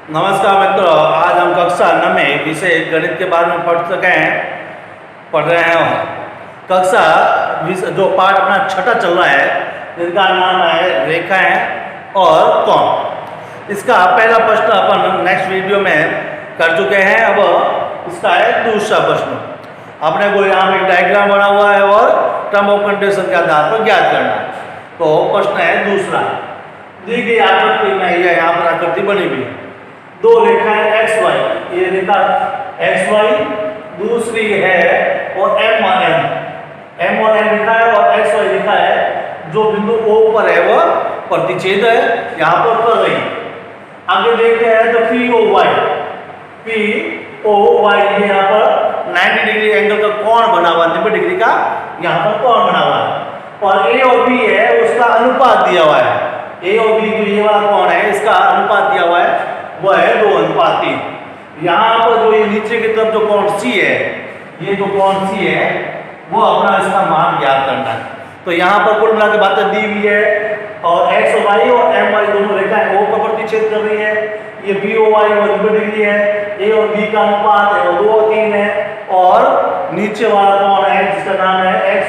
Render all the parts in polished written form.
नमस्कार मित्रों, आज हम कक्षा 9 में विषय गणित के बारे में पढ़ रहे हैं। कक्षा जो पाठ अपना छठा चल रहा है, जिनका नाम है रेखाएं और कोण। इसका पहला प्रश्न अपन नेक्स्ट वीडियो में कर चुके हैं। अब इसका है दूसरा प्रश्न। अपने को यहाँ एक डायग्राम बना हुआ है और टर्म ऑफ कंडीशन के आधार पर ज्ञात करना है। तो प्रश्न है दूसरा, दी गई आकृति में यह यहाँ पर आकृति बनी हुई है। दो रेखाएं एक्स वाई, ये रेखा एक्स वाई, दूसरी है और एम और एन लिखा है और एक्स वाई लिखा है। जो बिंदु O पर है वह प्रतिच्छेद है, यहाँ पर कर रही है। आगे देखते हैं तो पी ओ वाई ये यहाँ पर 90 डिग्री एंगल का कोण बना हुआ, 90 डिग्री का यहाँ पर कोण बना हुआ है। और ए और बी है, उसका अनुपात दिया हुआ है। ए और बी जो ये वाला कोण है, इसका अनुपात दिया हुआ है, वह है 2:3। यहाँ पर जो ये नीचे की तरफ जो कोण सी है, ये जो कोण सी है वो अपना इसका मान ज्ञात करना है। तो यहाँ पर कुल मिला के बातें दी हुई है और एक्स वाई और एम वाई दोनों रेखाएं O पर प्रतिच्छेद कर रही है। ये बी ओ वाई और 90 डिग्री है। ए और बी का अनुपात है वो 2 और 3 है। और नीचे वाला कोण है जिसका नाम है एक्स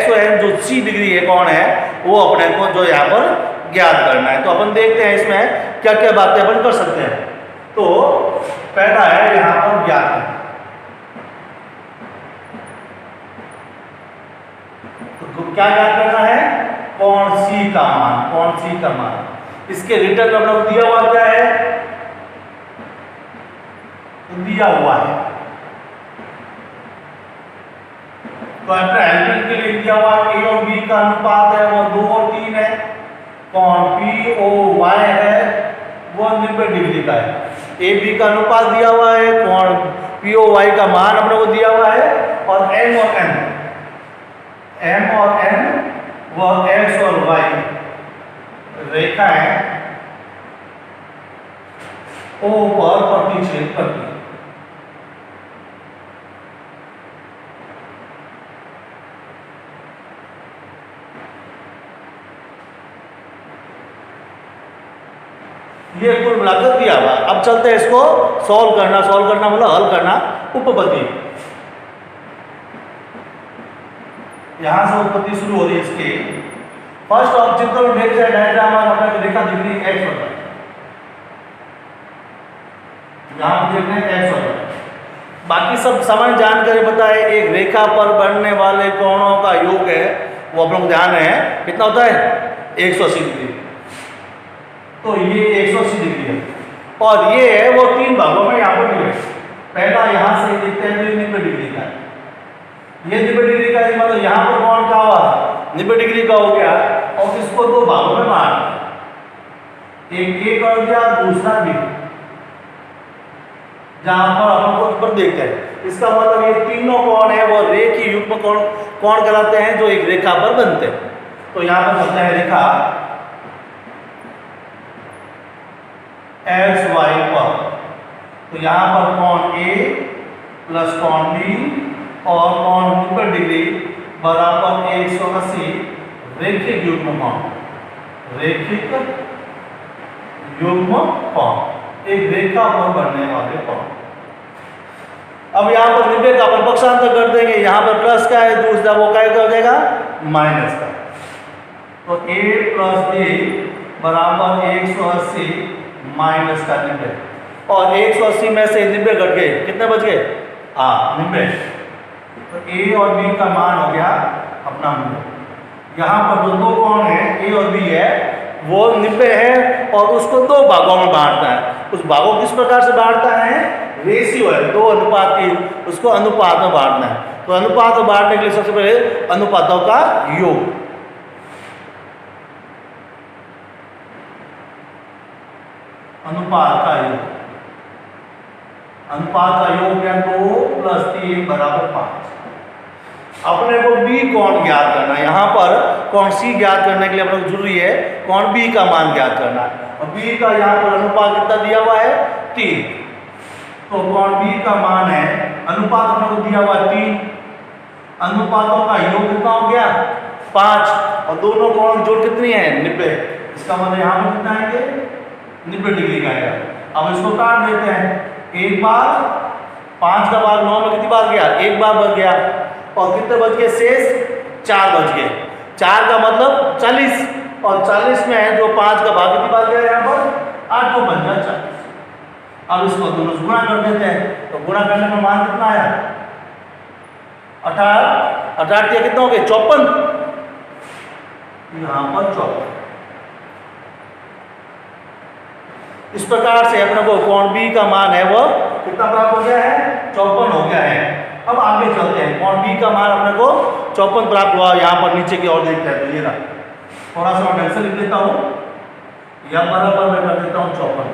और एन जो सी डिग्री है कोण है, वो अपने को जो यहाँ पर ज्ञात करना है। तो अपन देखते हैं इसमें क्या क्या बातें अपन कर सकते हैं। तो पहला है यहाँ पर ज्ञात करना। तो क्या ज्ञात करना है? कोण सी का मान। इसके रिटर्न में अपना दिया हुआ क्या है? तो दिया हुआ है, तो अपने हेल्पेंट के लिए दिया हुआ ए और बी का अनुपात है वो 2 और 3 है। कोण पी ओ वाई है वो 90 डिग्री का है। ए बी का अनुपात दिया हुआ है, कोण पी ओ वाई का मान अपने को दिया हुआ है। और एम और एन वह एक्स और वाई रेखाएं O पर प्रतिच्छेद करती है। ये कुल मिलाकर दिया हुआ। अब चलते हैं इसको सॉल्व करना मतलब हल करना उपपत्ति। यहां से उत्पत्ति शुरू हो रही है इसकी। फर्स्ट ऑब्जेक्टिव देखते डायग्राम और अपने रेखा दिख रही है एक्स होता है, यहां पर देखते हैं एक्स होता है। बाकी सब सामान्य जानकारी पता है। एक रेखा पर बनने वाले कोणों का योग है वो अपन को ध्यान है कितना होता है? 180 डिग्री। तो ये 180 डिग्री है और ये है वो 3 भागों में यहाँ पर डिवाइड। पहला यहाँ से देखते हैं 90 डिग्री का, ये 90 डिग्री का मतलब यहाँ पर कोण का हुआ 90 डिग्री का हो गया और इसको 2 भागों में बांट, एक ए कर दिया दूसरा बी। जहां पर हम ऊपर देखते हैं, इसका मतलब ये तीनों कोण है वो रेखीय युग्म कोण कहलाते हैं जो एक रेखा पर बनते हैं। तो यहाँ पर बनता है रेखा एक्स वाई पर। तो यहाँ पर कोण ए प्लस कोण बी और कोण 90 डिग्री बराबर 180 रैखिक युग्म कोण, एक रेखा पर बनने वाले कोण। अब यहाँ पर 90 का अपन पक्षांतर कर देंगे। यहाँ पर प्लस का है, दूसरा वो क्या हो जाएगा माइनस का। तो a प्लस बी बराबर 180 माइनस का 90 और 180 में से 90 घट गए, कितने बच गए? 90। तो a और b का मान हो गया अपना 90। यहाँ पर जो 2 कोण है a और b है वो 90 है और उसको 2 भागों में बांटता है। उस भागों किस प्रकार से बांटता है? रेशियो है 2:3, उसको अनुपात में बांटना है। तो अनुपात में बांटने के लिए सबसे पहले अनुपातों का योग, अनुपात का योग क्या? 2 + 3 = 5। अपने को बी कोण ज्ञात करना है। यहाँ पर कोण सी ज्ञात करने के लिए अपने को जरूरी है कोण बी का मान ज्ञात करना है। और बी का यहाँ पर अनुपात कितना दिया हुआ है? 3। तो कोण बी का मान है, अनुपात अपने को दिया हुआ 3, अनुपातों का योग कितना हो गया? 5। और दोनों कोण जोड़ कितनी है? 90। इसका मतलब यहाँ पर कितना आएंगे? 90 डिग्री का आएगा। अब इसको काट देते हैं। एक बार 5 का भाग 9 में कितनी बार गया? एक बार बच गया। और कितने बच गए शेष? 4 बच गए। 4 का मतलब 40, और 40 में है जो 5 का भाग कितनी बार गया यहाँ पर? 8 को बन गया 40। अब इसको दोनों से गुणा कर देते हैं, तो गुणा करने में मान कितना आया? 18 18 कितना हो गया? 54। यहाँ पर 54। इस प्रकार से अपने को कोण बी का मान है वो कितना प्राप्त हो गया है? 54 हो गया है। अब आगे चलते हैं। कोण बी का मान अपने को 54 प्राप्त हुआ। यहाँ पर नीचे की ओर देखते हैं, तो ये रहा। थोड़ा सा मैं ढंग से लिख देता हूँ, या बराबर मैं कर देता हूँ 54।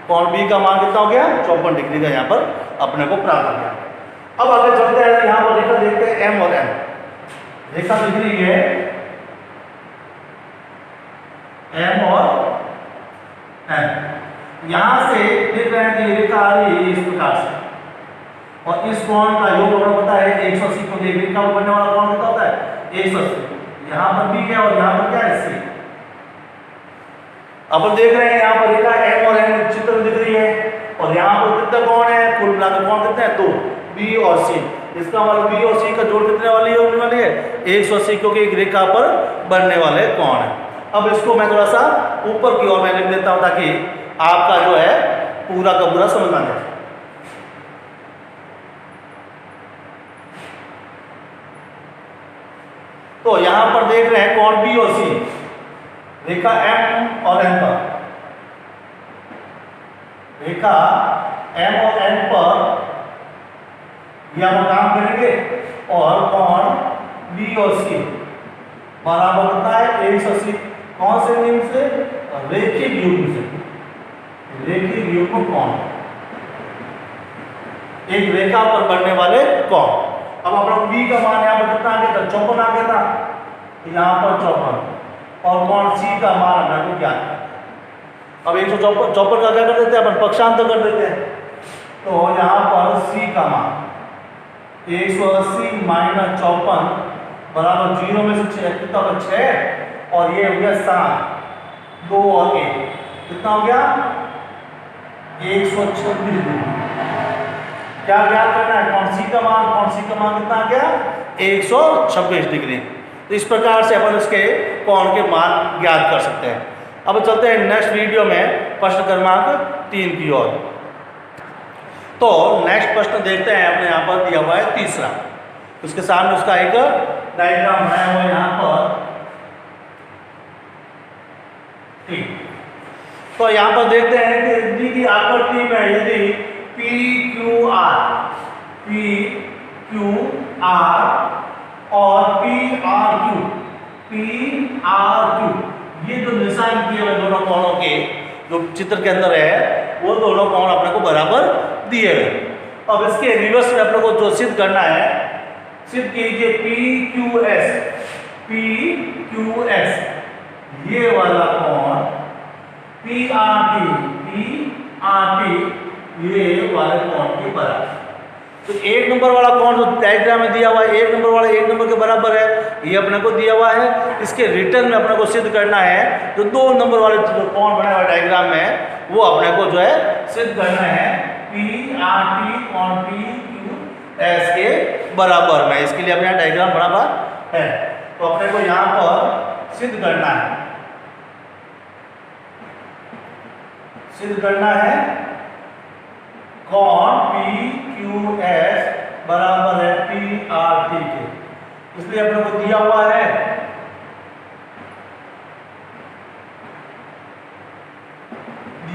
कोण बी का मान कितना हो गया? 54 डिग्री का यहाँ पर अपने को प्राप्त हो गया। अब आगे चलते हैं, यहाँ पर रेखा देखते हैं एम और एन। रेखा दिख रही है एम और एन। यहां से देख रहे हैं कि रेखा आ रही है इस प्रकार से, और इस कोण का योग हमें पता है 180 को। देख रेखा में बनने वाला कोण कितना होता है? 180। यहाँ पर बी है और यहाँ पर क्या है? सी। अपन देख रहे हैं यहाँ पर रेखा एम और एन चित्र में दिख रही है, और यहाँ पर कितने कोण है? कुल मिलाकर कोण कितने हैं? 2, बी और सी। इसका मतलब बी और सी का जोड़ कितने वाली होने वाली है? 180, क्योंकि एक रेखा पर बनने वाले कोण है। अब इसको मैं थोड़ा सा ऊपर की ओर मैं लिख देता हूं, ताकि आपका जो है पूरा का पूरा समझ आ जाए। तो यहां पर देख रहे हैं कोण बी और सी, रेखा एम और एन पर। रेखा एम और एन पर यह हम काम करेंगे, और कोण बी और सी बराबर होता है 180। कौन से नियम से? रेखिक युग्म से। रेखिक युग्म कोण, एक रेखा पर बनने वाले कोण। अब अपना बी का मान यहाँ पर कितना आ गया था? 54 आ गया था, यहाँ पर 54। और कोण सी का मान हमें को ज्ञात है। अब 154 का क्या कर देते हैं अपन? पक्षांतर कर देते हैं। तो यहाँ पर सी का मान 180 माइनस 54 बराबर 0 में से 6 कितना होगा? 6, और ये हो गया 7, 2 और 1 कितना हो गया? 126 डिग्री। क्या ज्ञात करना है? कोण सी का मान। कोण सी का मान कितना आ गया? 126 डिग्री। तो इस प्रकार से अपन इसके कोण के मान ज्ञात कर सकते हैं। अब चलते हैं नेक्स्ट वीडियो में प्रश्न क्रमांक 3 की ओर। तो नेक्स्ट प्रश्न देखते हैं, अपने यहाँ पर दिया हुआ है तीसरा। उसके सामने उसका एक डायग्राम बनाया हुआ है यहाँ पर। ठीक, तो यहाँ पर देखते हैं कि दी की आकृति में यदि पी क्यू आर और पी आर क्यू ये जो निशान किए हुए दोनों कोणों के जो चित्र के अंदर है, वो दोनों कोण अपने को बराबर दिए गए। अब इसके रिवर्स में अपने को जो सिद्ध करना है, सिद्ध कीजिए पी क्यू एस ये वाला कोण पी आर टी ये वाले कोण के बराबर। तो 1 नंबर वाला कोण जो डायग्राम में दिया हुआ है 1 नंबर वाला 1 नंबर के बराबर है, ये अपने को दिया हुआ है। इसके रिटर्न में अपने को सिद्ध करना है जो 2 नंबर वाले जो कोण बना हुआ डायग्राम में, वो अपने को जो है सिद्ध करना है पी आर टी कोण पी क्यू एस के बराबर में। इसके लिए अपने यहाँ डायग्राम बराबर है, तो अपने को यहाँ पर सिद्ध करना है, कोण पी क्यू एस बराबर है पी आर टी के। इसलिए अपने को दिया हुआ है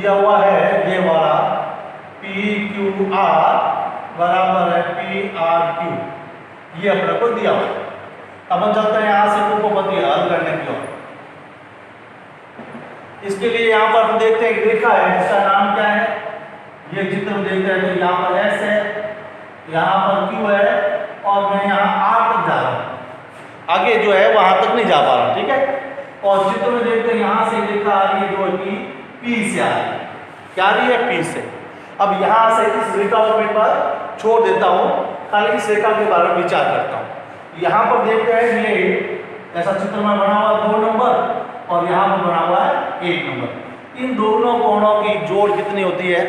ये वाला पी क्यू आर बराबर है पी आर क्यू, ये अपने को दिया हुआ है। अब हम चलते हैं यहां से उपपत्ति हल करने की ओर। इसके लिए यहाँ पर हम देखते हैं रेखा है जिसका नाम क्या है, ये चित्र में देखते हैं। तो यहाँ पर S है, यहाँ पर Q है, और मैं यहाँ R तक जा रहा हूँ, आगे जो है वहां तक नहीं जा पा रहा। ठीक है, और चित्र में देखते हैं यहाँ से रेखा आ रही है जो कि P से आ रही है। क्या आ रही है? P से। अब यहाँ से इस रेखा को मैं एक बार छोड़ देता हूँ, खाली इस रेखा के बारे में विचार करता हूँ। यहाँ पर देखते हैं ये ऐसा चित्र में बना हुआ 2 नंबर, और यहाँ पर बना हुआ है 1 नंबर। इन दोनों कोणों की जोड़ कितनी होती है,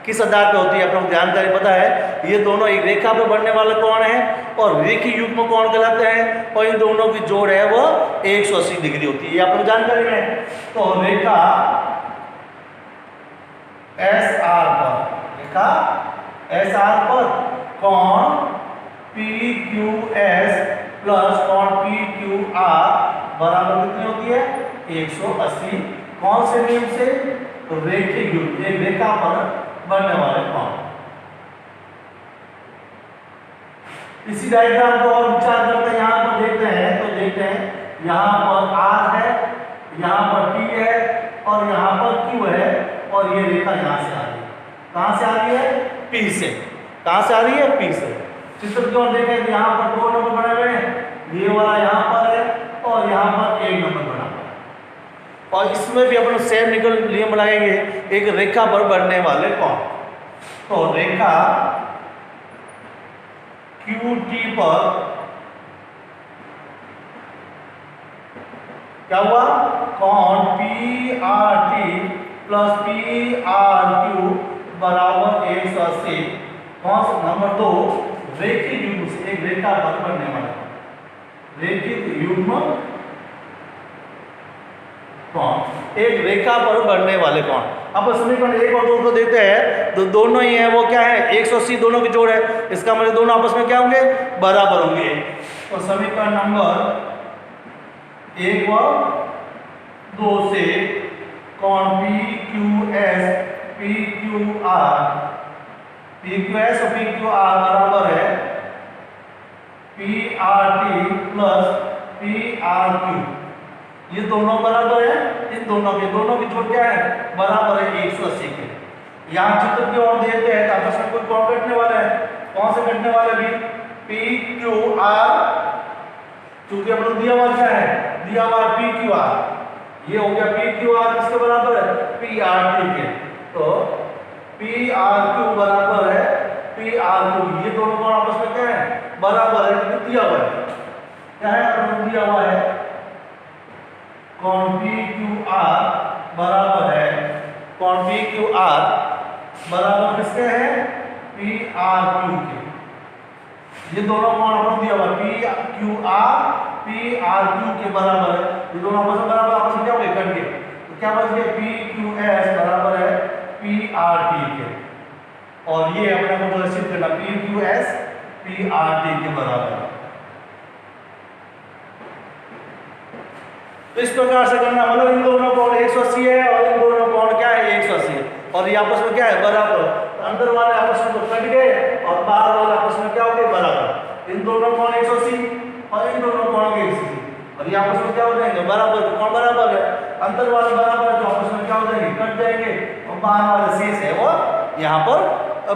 किस आधार पे होती है, अपने जानकारी पता है। ये दोनों एक रेखा पर बनने वाले कोण है और रेखीय युग्म कोण कहलाते हैं, और इन दोनों की जोड़ है वो 180 डिग्री होती है, ये अपनी जानकारी में है। तो रेखा SR पर, रेखा SR पर कोण PQS प्लस कोण PQR बराबर कितनी होती है, 180। कौन से नियम से, रेखीय युग्म, एक रेखा पर बनने वाले कोण। इसी डायग्राम को और विचार करते हैं, यहां पर देखते हैं तो देखते हैं यहां पर R है, यहां पर P है और यहां पर Q है, और ये रेखा यहां से आ रही है, कहां से आ रही है, P से। कहां से आ रही है, P से। चित्र की ओर देखें तो यहां पर 2 नंबर बने हुए हैं, ये वाला यहां पर है और यहां पर 1 नंबर बना हुआ है, और इसमें भी अपन सेम नियम लगाएंगे, एक रेखा पर बनने वाले कोण। तो रेखा QT पर क्या हुआ, कोण PRT प्लस PRQ बराबर 180। कौन सा, नंबर 2, रेखीय युग्म से एक रेखा पर बनने वाला रेखीय युग्म कोण, एक रेखा पर बढ़ने वाले कोण। अब समीकरण 1 और 2 को देखते हैं तो दोनों ही है वो क्या है, 180 दोनों की जोड़ है, इसका मतलब दोनों आपस में क्या होंगे, बराबर होंगे। तो समीकरण नंबर 1 व 2 से कोण PQS और PQR बराबर है PRT प्लस PRQ, ये दोनों बराबर है, इन दोनों की जोड़ क्या है, बराबर है 180 के। यहाँ चित्र की ओर देखते हैं तो आपस में कोई कोण कटने वाला है, कौन से कटने वाले भी, PQR, क्योंकि अपना दिया हुआ क्या है, दिया हुआ PQR, ये हो गया PQR किसके बराबर है, PRT के। तो PRQ बराबर है PRQ, ये दोनों कोण आपस में क्या है, बराबर है, दिया हुआ है, क्या है, अपना दिया हुआ है कोण PQR बराबर है, कोण PQR बराबर किसके है, PRQ के। ये दोनों कोण आपको दिया हुआ PQR PRQ के बराबर है, ये दोनों आपस में बराबर, आपस में क्या हो गए, कट गए, तो क्या बच गया, PQS बराबर है PRT के, और ये अपने को प्रदर्शित करना PQS PRT के बराबर है। तो इस प्रकार से करना, मतलब इन दोनों कोण 180 है और इन दोनों कोण क्या है, 180 है, और ये आपस में क्या है, बराबर। तो अंदर वाले आपस में तो कट गए और बाहर वाले आपस में क्या हो गए, बराबर। इन दोनों कोण 180 और इन दोनों कोण 180, और ये आपस में क्या हो जाएंगे, बराबर। तो कोण बराबर है, अंदर वाले बराबर है तो आपस में क्या हो जाएंगे, कट जाएंगे, और बाहर वाले शेष है वो यहाँ पर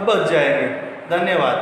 बच जाएंगे। धन्यवाद।